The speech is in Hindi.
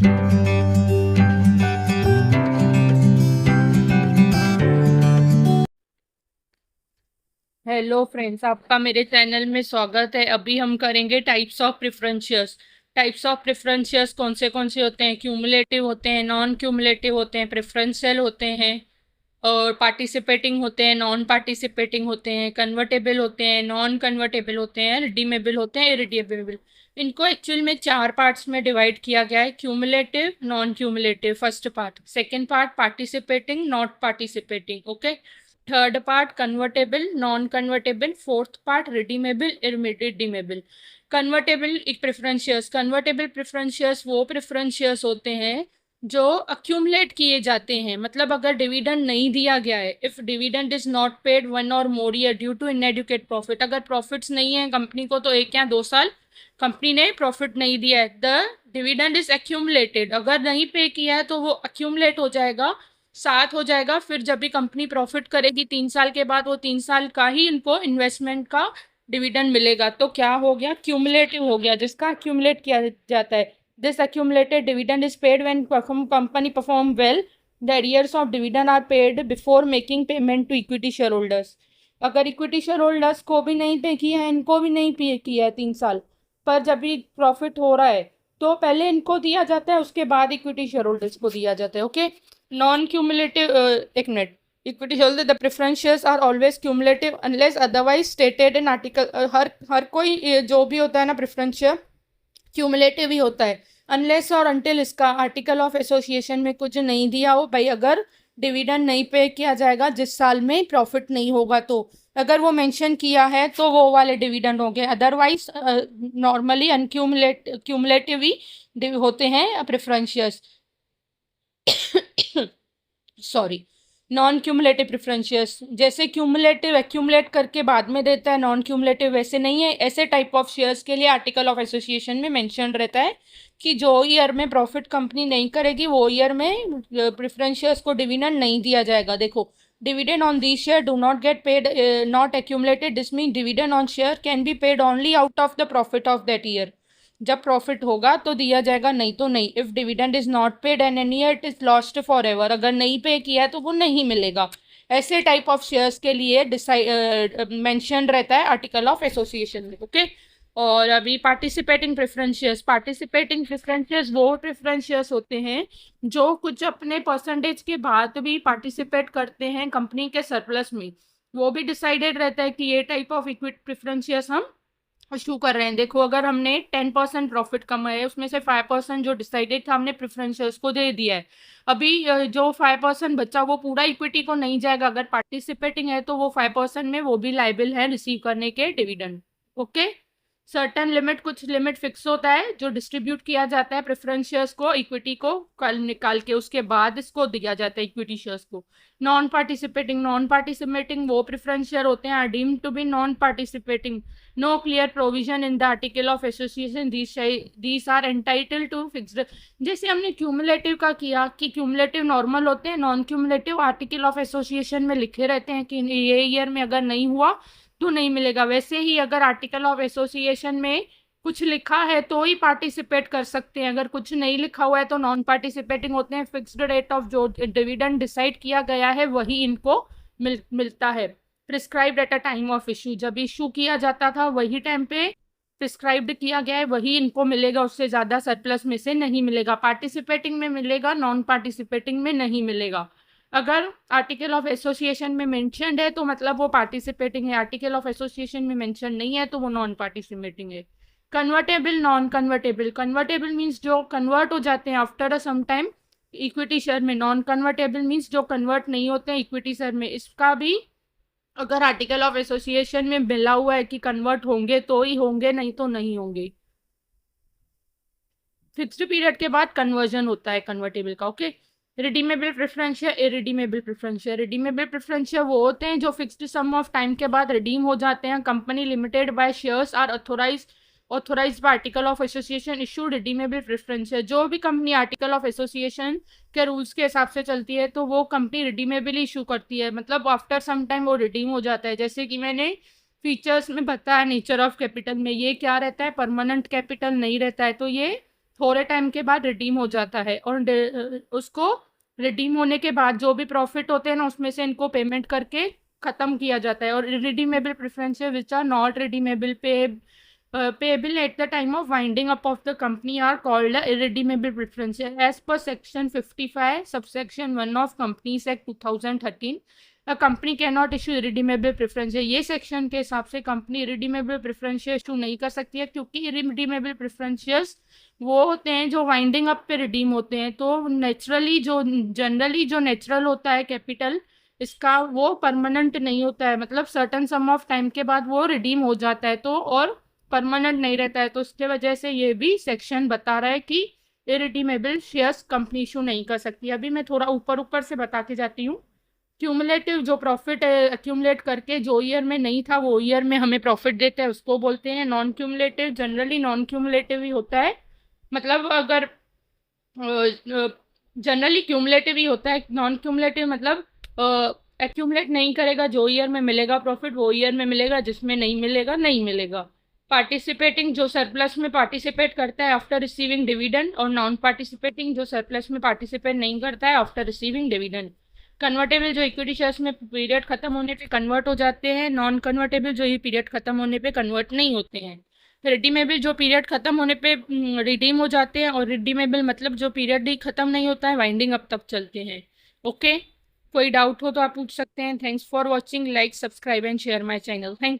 हेलो फ्रेंड्स, आपका मेरे चैनल में स्वागत है। अभी हम करेंगे types of preference shares. Types of preference shares कौन से होते हैं? क्यूमुलेटिव होते हैं, नॉन क्यूमुलेटिव होते हैं, प्रेफरेंशियल होते हैं, और पार्टिसिपेटिंग होते हैं, नॉन पार्टिसिपेटिंग होते हैं, कन्वर्टेबल होते हैं, नॉन कन्वर्टेबल होते हैं, रिडीमेबल होते हैं, इरिडीमेबल। इनको एक्चुअल में 4 पार्ट्स में डिवाइड किया गया है: cumulative, non cumulative first part, second part participating, not participating, okay, third part convertible, non convertible, fourth part redeemable, irredeemable. Convertible preference shares, convertible preference shares वो प्रेफरेंस शेयर्स होते हैं जो अक्यूमुलेट किए जाते हैं। मतलब अगर डिविडेंड नहीं दिया गया है, if dividend is not paid 1 or more year due to inadequate profit, अगर प्रॉफिट्स नहीं है कंपनी को तो 1 या 2 साल कंपनी ने प्रॉफिट नहीं दिया है, द डिविडेंड इज एक्यूमुलेटेड। अगर नहीं पे किया है तो वो अक्यूमुलेट हो जाएगा, साथ हो जाएगा। फिर जब भी कंपनी प्रॉफिट करेगी 3 साल के बाद, वो 3 साल का ही इनको इन्वेस्टमेंट का डिविडेंड मिलेगा। तो क्या हो गया? क्यूमुलेटिव हो गया, जिसका अक्यूमुलेट किया जाता है। This accumulated dividend is paid when company perform well. The arrears of dividend are paid before making payment to equity shareholders. अगर इक्विटी शेयर होल्डर्स को भी नहीं पे किया है, इनको भी नहीं पे किया है 3 साल, पर जब भी प्रॉफिट हो रहा है तो पहले इनको दिया जाता है, उसके बाद इक्विटी शेयर होल्डर्स को दिया जाता है। ओके, नॉन क्यूमुलेटिव, एक मिनट, equity share the preference shares are always cumulative unless otherwise stated in article. हर कोई जो भी होता है ना प्रेफरेंस शेयर क्यूमुलेटिव ही होता है, अनलेस और अनटिल इसका आर्टिकल ऑफ एसोसिएशन में कुछ नहीं दिया हो भाई। अगर डिविडेंड नहीं पे किया जाएगा जिस साल में प्रॉफिट नहीं होगा, तो अगर वो मेंशन किया है तो वो वाले डिविडेंड होंगे। अदरवाइज नॉर्मली क्यूमुलेटिव ही होते हैं preference shares. Sorry, non cumulative preference shares, जैसे क्यूमुलेटिव एक्यूमुलेट करके बाद में देता है, नॉन क्यूमुलेटिव वैसे नहीं है। ऐसे टाइप ऑफ शेयर्स के लिए आर्टिकल ऑफ एसोसिएशन में मेंशन रहता है कि जो ईयर में प्रॉफिट कंपनी नहीं करेगी वो ईयर में प्रेफरेंस शेयर्स को डिविडेंड नहीं दिया जाएगा। देखो, dividend on the share do not get paid, not accumulated, this mean dividend on share can be paid only out of the profit of that year. जब प्रॉफिट होगा तो दिया जाएगा, नहीं तो नहीं। If dividend is not paid and any year it is lost for ever, अगर नहीं पे किया है तो वो नहीं मिलेगा। ऐसे टाइप ऑफ शेयर्स के लिए डिसाइड मेंशन रहता है आर्टिकल ऑफ एसोसिएशन में। ओके, और अभी participating preference shares, participating preference shares वो प्रेफरेंस शेयर्स होते हैं जो कुछ अपने परसेंटेज के बाद भी पार्टिसिपेट करते हैं कंपनी के सरप्लस में। वो भी डिसाइडेड रहता है कि ये type of equity preference shares हम इशू कर रहे हैं। देखो, अगर हमने 10% प्रॉफिट कमाया है, उसमें से 5% जो डिसाइडेड था हमने प्रेफरेंशियर्स को दे दिया है। अभी जो 5% बचा वो पूरा इक्विटी को नहीं जाएगा। अगर पार्टिसिपेटिंग है तो वो 5% में वो भी लाइबल है रिसीव करने के डिविडेंड। ओके, सर्टन लिमिट, कुछ लिमिट फिक्स होता है जो डिस्ट्रीब्यूट किया जाता है प्रेफरेंस शेयर्स को, इक्विटी को कल निकाल के, उसके बाद इसको दिया जाता है इक्विटी शेयर्स को। नॉन पार्टिसिपेटिंग, नॉन पार्टिसिपेटिंग वो प्रेफरेंस शेयर होते हैं are deemed to be non participating, no clear provision in the article of association, these are entitle to fixed. जैसे हमने क्यूमुलेटिव का किया कि क्यूमुलेटिव नॉर्मल होते हैं, non cumulative article of association में लिखे रहते हैं कि ये ईयर में अगर नहीं हुआ तो नहीं मिलेगा। वैसे ही अगर आर्टिकल ऑफ एसोसिएशन में कुछ लिखा है तो ही पार्टिसिपेट कर सकते हैं, अगर कुछ नहीं लिखा हुआ है तो नॉन पार्टिसिपेटिंग होते हैं। फिक्स्ड रेट ऑफ जो डिविडेंड डिसाइड किया गया है वही इनको मिलता है। Prescribed at a time of issue, जब इशू किया जाता था वही टाइम पे प्रिस्क्राइब्ड किया गया है, वही इनको मिलेगा, उससे ज़्यादा सरप्लस में से नहीं मिलेगा। पार्टिसिपेटिंग में मिलेगा, नॉन पार्टिसिपेटिंग में नहीं मिलेगा। अगर आर्टिकल ऑफ एसोसिएशन में मेंशनड है तो मतलब वो पार्टिसिपेटिंग है, आर्टिकल ऑफ एसोसिएशन में मेंशन नहीं है तो वो नॉन पार्टिसिपेटिंग है। Convertible, non convertible, convertible means जो कन्वर्ट हो जाते हैं after a some time equity share में, नॉन कन्वर्टेबल मीन्स जो कन्वर्ट नहीं होते हैं इक्विटी शेयर में। इसका भी अगर आर्टिकल ऑफ एसोसिएशन में मिला हुआ है कि कन्वर्ट होंगे तो ही होंगे, नहीं तो नहीं होंगे। फिक्स्ड पीरियड के बाद कन्वर्जन होता है कन्वर्टेबल का। Okay, redeemable preference share, irredeemable preference share. Redeemable preference share वो होते हैं जो फिक्स्ड सम ऑफ टाइम के बाद रिडीम हो जाते हैं। Company limited by shares are authorise by article of association issue redeemable preference share. जो भी कंपनी आर्टिकल ऑफ एसोसिएशन के रूल्स के हिसाब से चलती है तो वो कंपनी रिडीमेबल इशू करती है, मतलब आफ्टर सम टाइम वो रिडीम हो जाता है। जैसे कि मैंने फीचर्स में बताया नेचर ऑफ कैपिटल में, ये क्या रहता है, परमानेंट कैपिटल नहीं रहता है, तो ये थोड़े टाइम के बाद रिडीम हो जाता है और उसको रिडीम होने के बाद जो भी प्रॉफिट होते हैं ना उसमें से इनको पेमेंट करके ख़त्म किया जाता है। और redeemable preferences which are not redeemable payable at the time of winding up of the company are called irredeemable preferences as per section 55 subsection 1 of Companies Act 2013। A company cannot issue irredeemable preferences। ये सेक्शन के हिसाब से कंपनी irredeemable preferences इशू नहीं कर सकती है, क्योंकि irredeemable preferences वो होते हैं जो वाइंडिंग अप पे रिडीम होते हैं। तो नेचुरली जो जनरली जो नेचुरल होता है कैपिटल इसका वो परमानेंट नहीं होता है, मतलब सर्टन सम ऑफ टाइम के बाद वो रिडीम हो जाता है तो, और परमानेंट नहीं रहता है। तो उसके वजह से ये भी सेक्शन बता रहा है कि इरिडीमेबल शेयर्स कंपनी इशू नहीं कर सकती। अभी मैं थोड़ा ऊपर ऊपर से बता के जाती हूँ। क्यूमुलेटिव जो प्रॉफिट एक्यूमुलेट करके जो ईयर में नहीं था वो ईयर में हमें प्रॉफिट देता है उसको बोलते हैं non cumulative. Generally non cumulative ही होता है, मतलब अगर जनरली क्यूमुलेटिव ही होता है। नॉन क्यूमुलेटिव मतलब एक्यूमुलेट नहीं करेगा, जो ईयर में मिलेगा प्रॉफिट वो ईयर में मिलेगा, जिसमें नहीं मिलेगा नहीं मिलेगा। पार्टिसिपेटिंग जो सरप्लस में पार्टिसिपेट करता है आफ्टर रिसीविंग डिविडेंड, और नॉन पार्टिसिपेटिंग जो सरप्लस में पार्टिसिपेट नहीं करता है आफ्टर रिसीविंग डिविडेंड। कन्वर्टेबल जो इक्विटी शेयर्स में पीरियड खत्म होने पे कन्वर्ट हो जाते हैं, नॉन कन्वर्टेबल जो ये पीरियड खत्म होने पे कन्वर्ट नहीं होते हैं। रिडीमेबल जो पीरियड खत्म होने पे रिडीम हो जाते हैं, और रिडीमेबल मतलब जो पीरियड ही खत्म नहीं होता है, वाइंडिंग अप तक चलते हैं। ओके, कोई डाउट हो तो आप पूछ सकते हैं। Thanks for watching, like subscribe and share my channel. Thank